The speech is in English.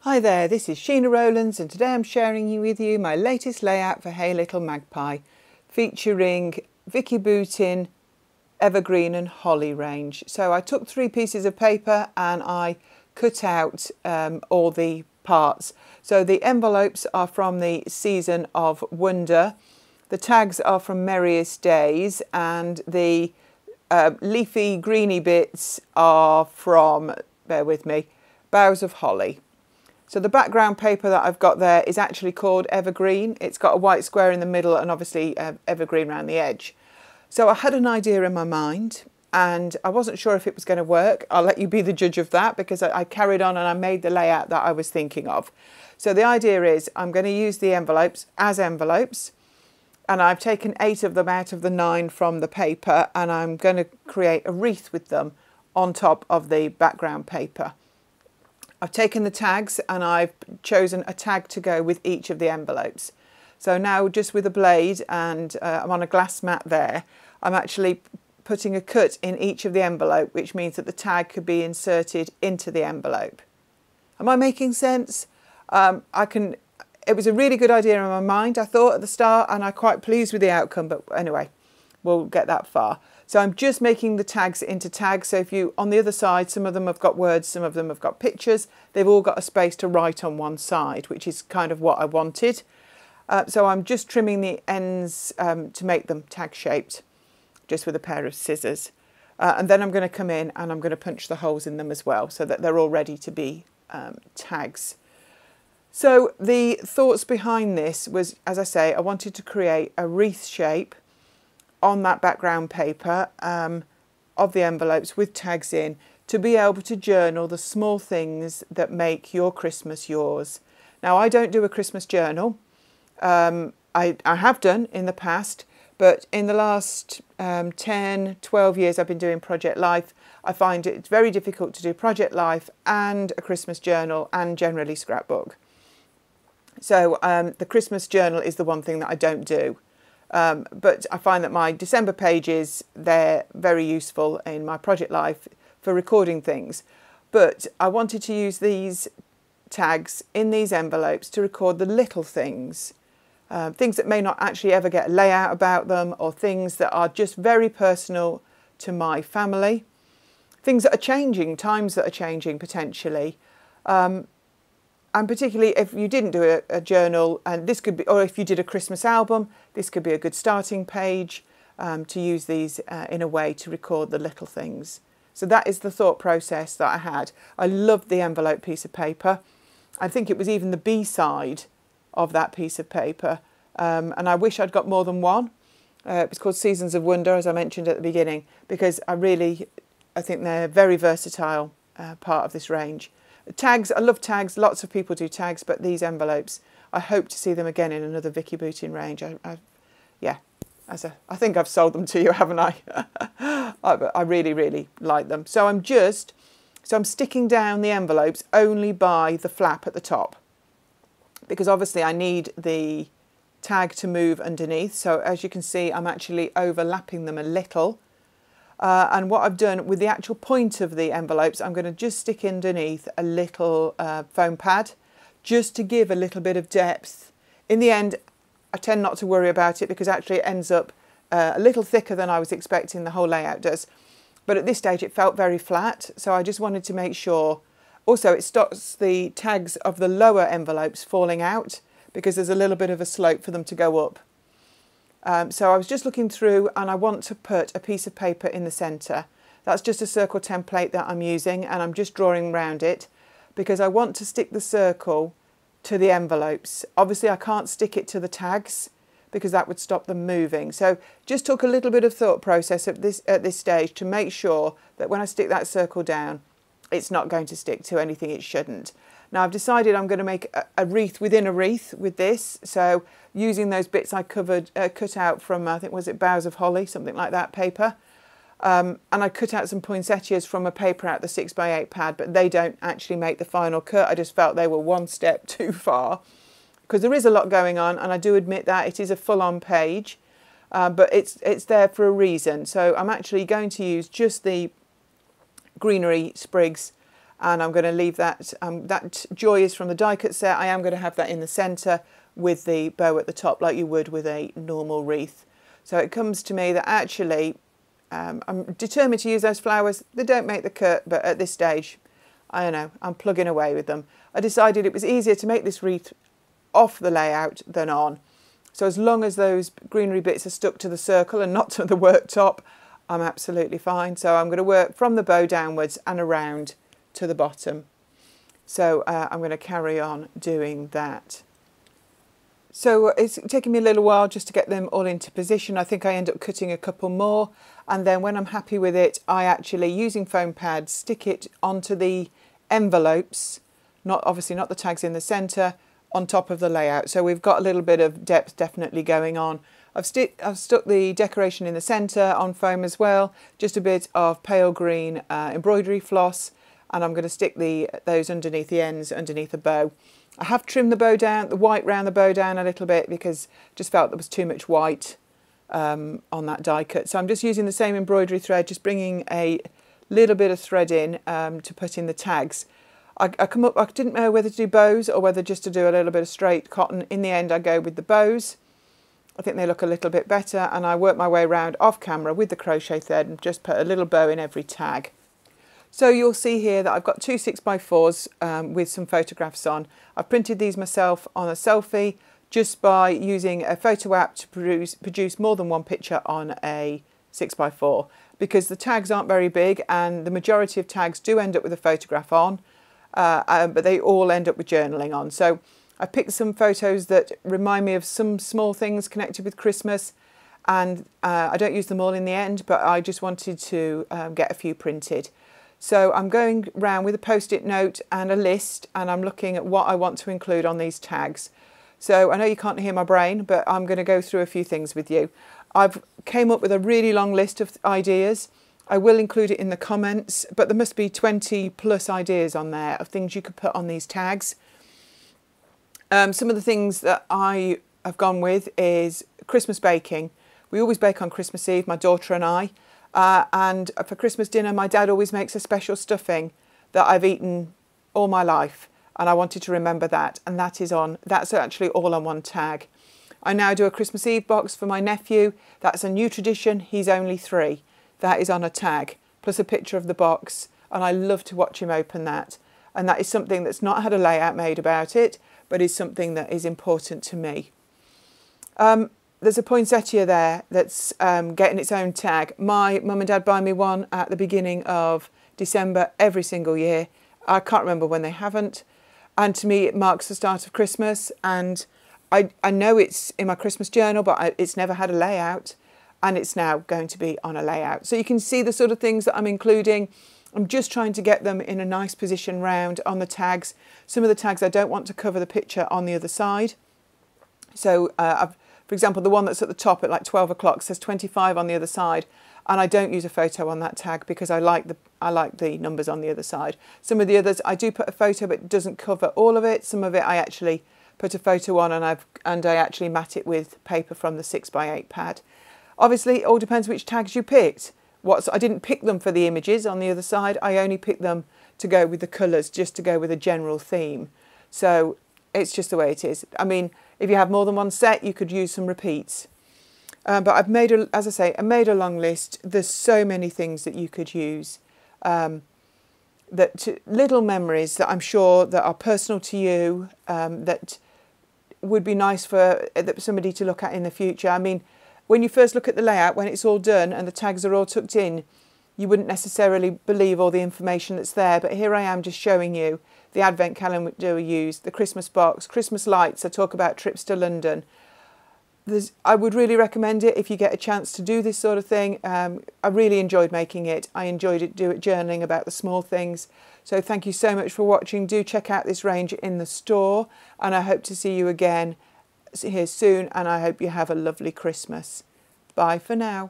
Hi there, this is Sheena Rowlands and today I'm sharing with you my latest layout for Hey Little Magpie featuring Vicki Boutin Evergreen and Holly range. So I took 3 pieces of paper and I cut out all the parts. So the envelopes are from the Season of Wonder, the tags are from Merriest Days, and the leafy greeny bits are from, bear with me, Boughs of Holly. So the background paper that I've got there is actually called Evergreen. It's got a white square in the middle and obviously evergreen around the edge. So I had an idea in my mind and I wasn't sure if it was going to work. I'll let you be the judge of that because I carried on and I made the layout that I was thinking of. So the idea is I'm going to use the envelopes as envelopes, and I've taken 8 of them out of the 9 from the paper, and I'm going to create a wreath with them on top of the background paper. I've taken the tags and I've chosen a tag to go with each of the envelopes. So now just with a blade and I'm on a glass mat there, I'm actually putting a cut in each of the envelope, which means that the tag could be inserted into the envelope. Am I making sense? It was a really good idea in my mind, I thought at the start, and I'm quite pleased with the outcome, but anyway, we'll get that far. So I'm just making the tags into tags. So if you, on the other side, some of them have got words, some of them have got pictures. They've all got a space to write on one side, which is kind of what I wanted. So I'm just trimming the ends to make them tag shaped, just with a pair of scissors. And then I'm going to come in and I'm going to punch the holes in them as well, so that they're all ready to be tags. So the thoughts behind this was, as I say, I wanted to create a wreath shape on that background paper of the envelopes with tags in, to be able to journal the small things that make your Christmas yours. Now, I don't do a Christmas journal. I have done in the past, but in the last 10, 12 years I've been doing Project Life. I find it very difficult to do Project Life and a Christmas journal and generally scrapbook. So the Christmas journal is the one thing that I don't do. But I find that my December pages, they're very useful in my Project Life for recording things. But I wanted to use these tags in these envelopes to record the little things. Things that may not actually ever get a layout about them, or things that are just very personal to my family. Things that are changing, times that are changing potentially. And particularly if you didn't do a journal, and this could be, or if you did a Christmas album, this could be a good starting page to use these in a way to record the little things. So that is the thought process that I had. I loved the envelope piece of paper. I think it was even the B-side of that piece of paper. And I wish I'd got more than one. It's called Seasons of Wonder, as I mentioned at the beginning, because I think they're a very versatile part of this range. Tags, I love tags, lots of people do tags, but these envelopes, I hope to see them again in another Vicki Boutin range. I think I've sold them to you, haven't I? I really, really like them. So I'm sticking down the envelopes only by the flap at the top, because obviously I need the tag to move underneath. So as you can see, I'm actually overlapping them a little. And what I've done with the actual point of the envelopes, I'm going to just stick underneath a little foam pad, just to give a little bit of depth. In the end, I tend not to worry about it because actually it ends up a little thicker than I was expecting, the whole layout does. But at this stage it felt very flat, so I just wanted to make sure. Also, it stops the tags of the lower envelopes falling out because there's a little bit of a slope for them to go up. So I was just looking through and I want to put a piece of paper in the centre. That's just a circle template that I'm using, and I'm just drawing around it because I want to stick the circle to the envelopes. Obviously I can't stick it to the tags because that would stop them moving. So just took a little bit of thought process at this stage to make sure that when I stick that circle down, it's not going to stick to anything it shouldn't. Now I've decided I'm going to make a wreath within a wreath with this. So using those bits I cut out from, I think, was it Boughs of Holly, something like that, paper. And I cut out some poinsettias from a paper out the 6x8 pad, but they don't actually make the final cut. I just felt they were one step too far because there is a lot going on, and I do admit that it is a full-on page, but it's there for a reason. So I'm actually going to use just the greenery sprigs and I'm going to leave that, that joy is from the die cut set. I am going to have that in the centre with the bow at the top like you would with a normal wreath. So it comes to me that actually I'm determined to use those flowers. They don't make the cut, but at this stage, I don't know, I'm plugging away with them. I decided it was easier to make this wreath off the layout than on. So as long as those greenery bits are stuck to the circle and not to the worktop, I'm absolutely fine. So I'm going to work from the bow downwards and around to the bottom. So I'm going to carry on doing that. So it's taken me a little while just to get them all into position. I think I end up cutting a couple more, and then when I'm happy with it, I actually, using foam pads, stick it onto the envelopes, obviously not the tags in the centre, on top of the layout. So we've got a little bit of depth definitely going on. I've stuck the decoration in the centre on foam as well, just a bit of pale green embroidery floss, and I'm going to stick those underneath the ends, underneath the bow. I have trimmed the bow down, the white round the bow down a little bit because I just felt there was too much white on that die cut. So I'm just using the same embroidery thread, just bringing a little bit of thread in to put in the tags. I didn't know whether to do bows or whether just to do a little bit of straight cotton. In the end, I go with the bows. I think they look a little bit better, and I work my way around off camera with the crochet thread and just put a little bow in every tag. So you'll see here that I've got two 6x4s with some photographs on. I've printed these myself on a selfie just by using a photo app to produce more than one picture on a 6x4, because the tags aren't very big and the majority of tags do end up with a photograph on, but they all end up with journaling on. So I picked some photos that remind me of some small things connected with Christmas, and I don't use them all in the end, but I just wanted to get a few printed. So I'm going round with a post-it note and a list, and I'm looking at what I want to include on these tags. So I know you can't hear my brain, but I'm going to go through a few things with you. I've came up with a really long list of ideas. I will include it in the comments, but there must be 20 plus ideas on there of things you could put on these tags. Some of the things that I have gone with is Christmas baking. We always bake on Christmas Eve, my daughter and I. And for Christmas dinner, my dad always makes a special stuffing that I've eaten all my life, and I wanted to remember that, and that's actually all on one tag. I now do a Christmas Eve box for my nephew. That's a new tradition. He's only 3. That is on a tag, plus a picture of the box, and I love to watch him open that. And that is something that's not had a layout made about it, but is something that is important to me. There's a poinsettia there that's getting its own tag. My mum and dad buy me one at the beginning of December every single year. I can't remember when they haven't. And to me, it marks the start of Christmas. And I know it's in my Christmas journal, but it's never had a layout. And it's now going to be on a layout. So you can see the sort of things that I'm including. I'm just trying to get them in a nice position round on the tags. Some of the tags I don't want to cover the picture on the other side. So for example, the one that's at the top at like 12 o'clock says 25 on the other side, and I don't use a photo on that tag because I like the numbers on the other side. Some of the others I do put a photo, but it doesn't cover all of it. Some of it I actually put a photo on, and I actually mat it with paper from the 6x8 pad. Obviously, it all depends which tags you picked. I didn't pick them for the images on the other side. I only picked them to go with the colours, just to go with a general theme. So it's just the way it is. I mean, if you have more than one set, you could use some repeats. But I've made, as I say, I made a long list. There's so many things that you could use. Little memories that I'm sure that are personal to you, that would be nice for somebody to look at in the future. I mean, when you first look at the layout, when it's all done and the tags are all tucked in, you wouldn't necessarily believe all the information that's there. But here I am just showing you the advent calendar we used, the Christmas box, Christmas lights. I talk about trips to London. I would really recommend it if you get a chance to do this sort of thing. I really enjoyed making it. I enjoyed journaling about the small things. So thank you so much for watching. Do check out this range in the store, and I hope to see you again here soon, and I hope you have a lovely Christmas. Bye for now.